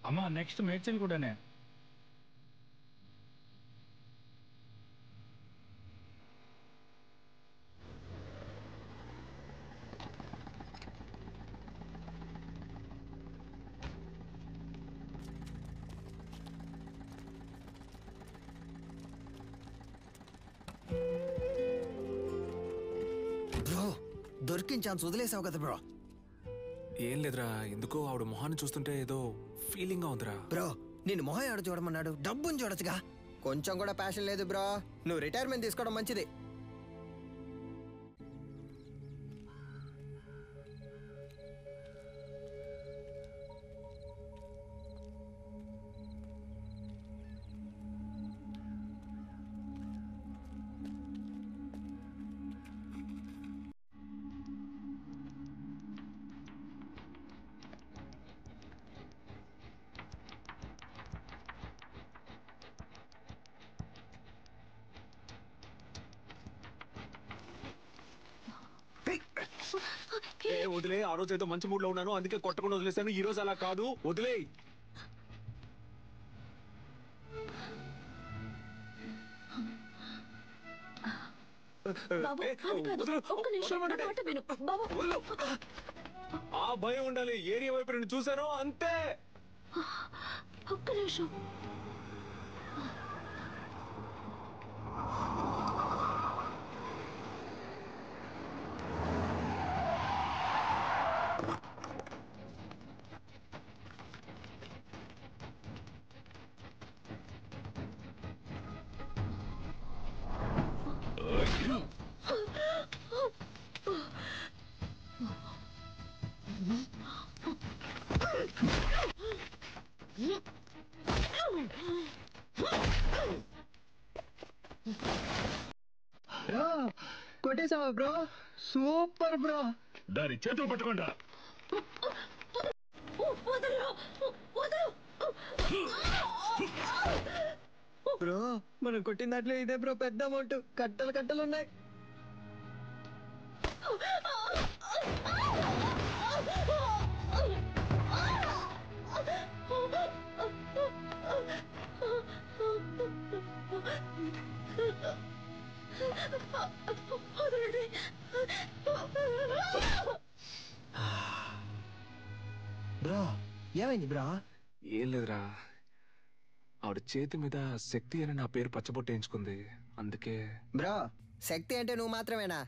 అమ్మా next Medchal కూడానే. Bro దొరికిన chance వదిలేసావు కదా బ్రో. ఏం లేదురా, ఎందుకో ఆవిడ మొహాన్ని చూస్తుంటే ఏదో ఫీలింగ్ గా ఉందిరా. బ్రో నేను మొహం ఆడ చూడమన్నాడు, డబ్బుని చూడొచ్చుగా. కొంచెం కూడా ప్యాషన్ లేదు బ్రో. నువ్వు రిటైర్మెంట్ తీసుకోవడం మంచిది. వదిలే, ఆ రోజు ఏదో మంచి మూడ్ లో ఉన్నాను అందుకే కొట్టకుండా వదిలేస్తాను. ఈ రోజు అలా కాదు, వదిలే. ఆ భయం ఉండాలి. ఏరియా వైపు నేను చూసాను అంతే. ఒక్క నిమిషం. కొట్టేసావా బ్రో? Super bro. దాని చేతులు పట్టుకోండా. బ్రో మనం కొట్టిన దాంట్లో ఇదే బ్రో పెద్ద అమౌంట్. కట్టలు కట్టలు ఉన్నాయి. బ్రో ఏమైంది బ్రో? ఏం లేదురా, ఆవిడ చేతి మీద శక్తి అని నా పేరు పచ్చబొట్టేయించుకుంది, అందుకే. బ్రో శక్తి అంటే నువ్వు మాత్రమేనా?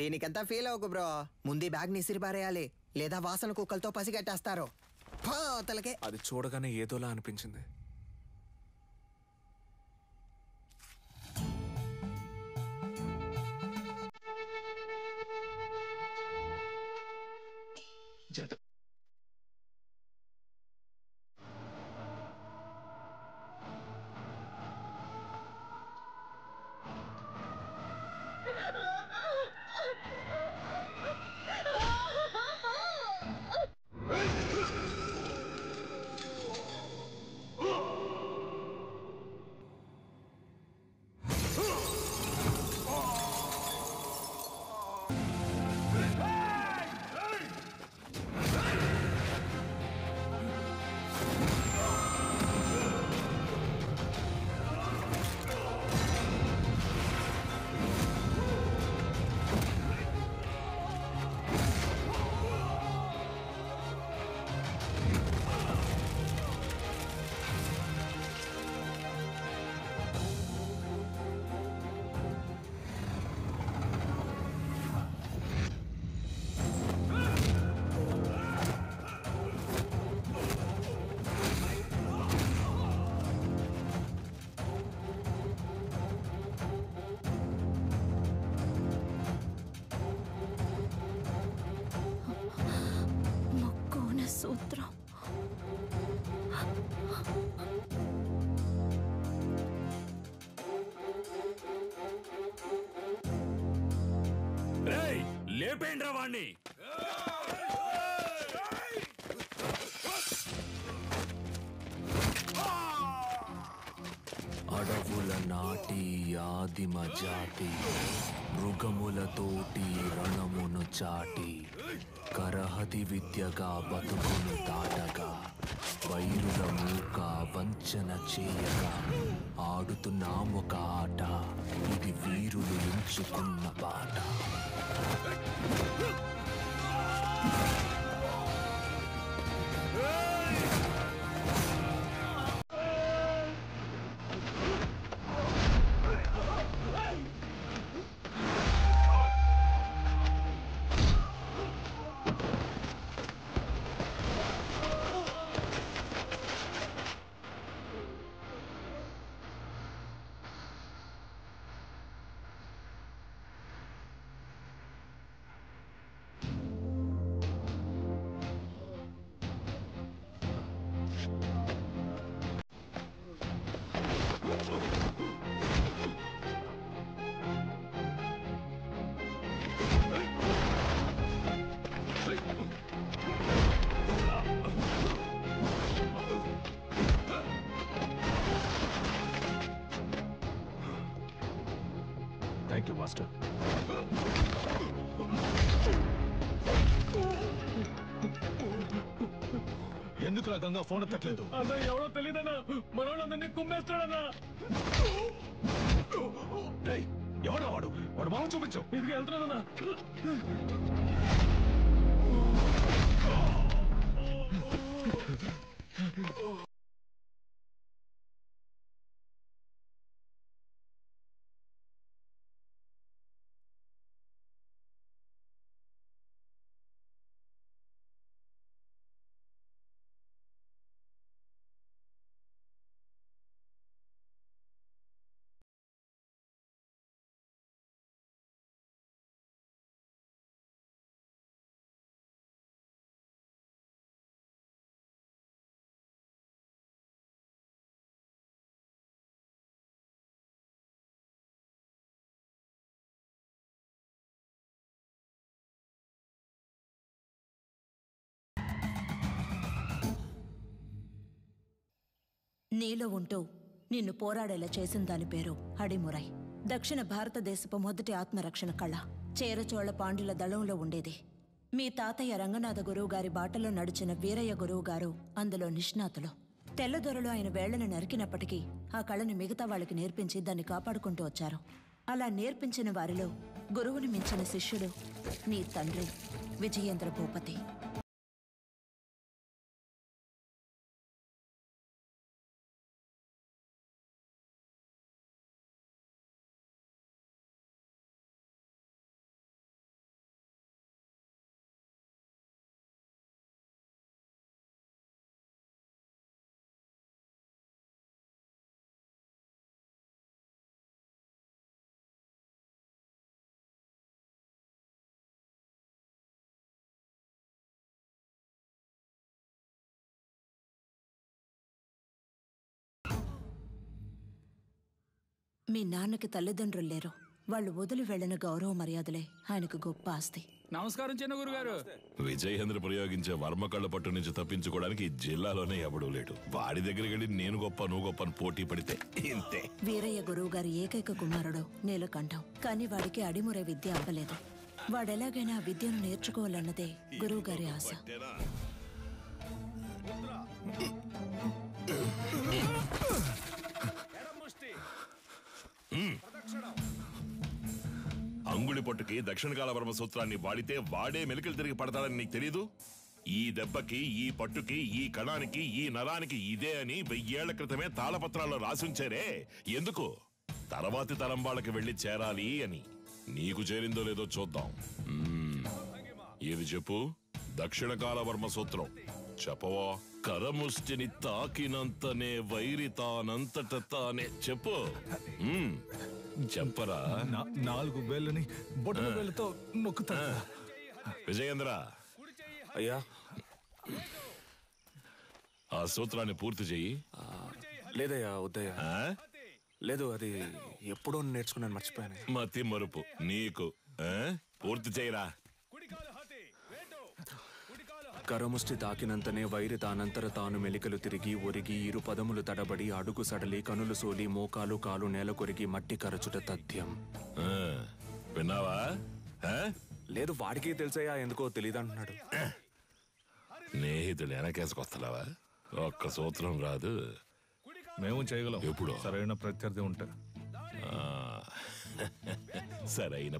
దీనికంతా ఫీల్ అవ్వకు బ్రో. ముందు బ్యాగ్ ని ఇసిరిపారేయాలి, లేదా వాసన కుక్కలతో పసిగట్టేస్తారు. తలకే అది చూడగానే ఏదోలా అనిపించింది. సూత్రం. లేపేండ్రా వాణ్ణి. అడవుల నాటి ఆదిమ జాతి మృగములతోటి రణమును చాటి కరహతి విద్యగా బతుకును దాటగా వైరుల మూక వంచన చేయక ఆడుతున్నాం ఒక ఆట, ఇది వీరులు ఎంచుకున్న బాట. Thank you master. ఎందుకు నా గంగా ఫోన్ ఎత్తట్లేదు? అన్న ఎవడో తెలియదన్నా, మనోళ్ళందరినీ కుమ్మేస్తాడన్నా. ఎవడో వాడు మామ చూపించు. ఇది వెళ్తున్నానన్నా. నీలో ఉంటూ నిన్ను పోరాడేలా చేసిన దాని పేరు అడిమురై. దక్షిణ భారతదేశపు మొదటి ఆత్మరక్షణ కళ చేరచోళ పాండ్యుల దళంలో ఉండేది. మీ తాతయ్య రంగనాథ గురువు గారి బాటలో నడిచిన వీరయ్య గురువు గారు అందులో నిష్ణాతులు. తెల్లదొరలు ఆయన వేళ్లను నరికినప్పటికీ ఆ కళని మిగతా వాళ్ళకి నేర్పించి దాన్ని కాపాడుకుంటూ వచ్చారు. అలా నేర్పించిన వారిలో గురువుని మించిన శిష్యుడు నీ తండ్రి విజయేంద్ర భూపతి. మీ నాన్నకి తల్లిదండ్రులు లేరు. వాళ్ళు వదిలి వెళ్లిన గౌరవ మర్యాదలే ఆయనకు గొప్ప ఆస్తి. నమస్కారం చిన్న గురుగారు. విజయేంద్ర ప్రయోగించే వర్మకళ్ళ పట్టు నుంచి తప్పించుకోవడానికి ఈ జిల్లాలోనే ఎవడూ లేడు. వాడి దగ్గరికి వెళ్ళి నేను గొప్ప నువ్వు గొప్ప పోటీ పడితే ఇంతే. వీరయ్య గురువు గారి ఏకైక కుమారుడు నీలకంఠం. కానీ వాడికి అడిమురే విద్య అవ్వలేదు. వాడెలాగైనా ఆ విద్యను నేర్చుకోవాలన్నదే గురువు గారి ఆశ. అంగుళి పొట్టుకి దక్షిణకాల వర్మ సూత్రాన్ని వాడితే వాడే మెలికలు తిరిగి పడతాడని నీకు తెలీదు? ఈ దెబ్బకి, ఈ పట్టుకి, ఈ కణానికి, ఈ నరానికి ఇదే అని 1000 ఏళ్ల క్రితమే తాళపత్రాల్లో రాసుంచారే. ఎందుకు? తర్వాతి తరం వాళ్ళకి వెళ్ళి చేరాలి అని. నీకు చేరిందో లేదో చూద్దాం. ఇది చెప్పు. దక్షిణకాల వర్మ సూత్రం చెప్పవా? కరముష్టిని తాకినంతనే వైరి తానంతట తానే. చెప్పు. చెప్పరా? 4 వేళ్ళని బొట్ట వేళ్ళతో నొక్కుతా. విజయేంద్ర, అయ్యా ఆ సూత్రాన్ని పూర్తి చెయ్యి. లేదయ్యా, వద్దయ్యా. లేదు, అది ఎప్పుడో నేర్చుకున్నాను, మర్చిపోయాను. మతి మరుపు నీకు. పూర్తి చేయరా. కరముష్టి తాకినంతనే వైరి తానంతర తాను మెలికలు తిరిగి ఒరిగి ఇరు పదములు తడబడి అడుగు సడలి కనులు సోలి మోకాలు కాలు నేల కొరిగి మట్టి కరచుట తథ్యం. విన్నావా? లేదు, వాడికి తెలుసయ్యా, ఎందుకో తెలియదు అంటున్నాడు. స్నేహితుడు వెనకేసుకొస్తున్నావా? ఒక్క సూత్రం రాదు. మేము చేయగలం ఎప్పుడు? సరైన ప్రత్యర్థి ఉంటే. సరైన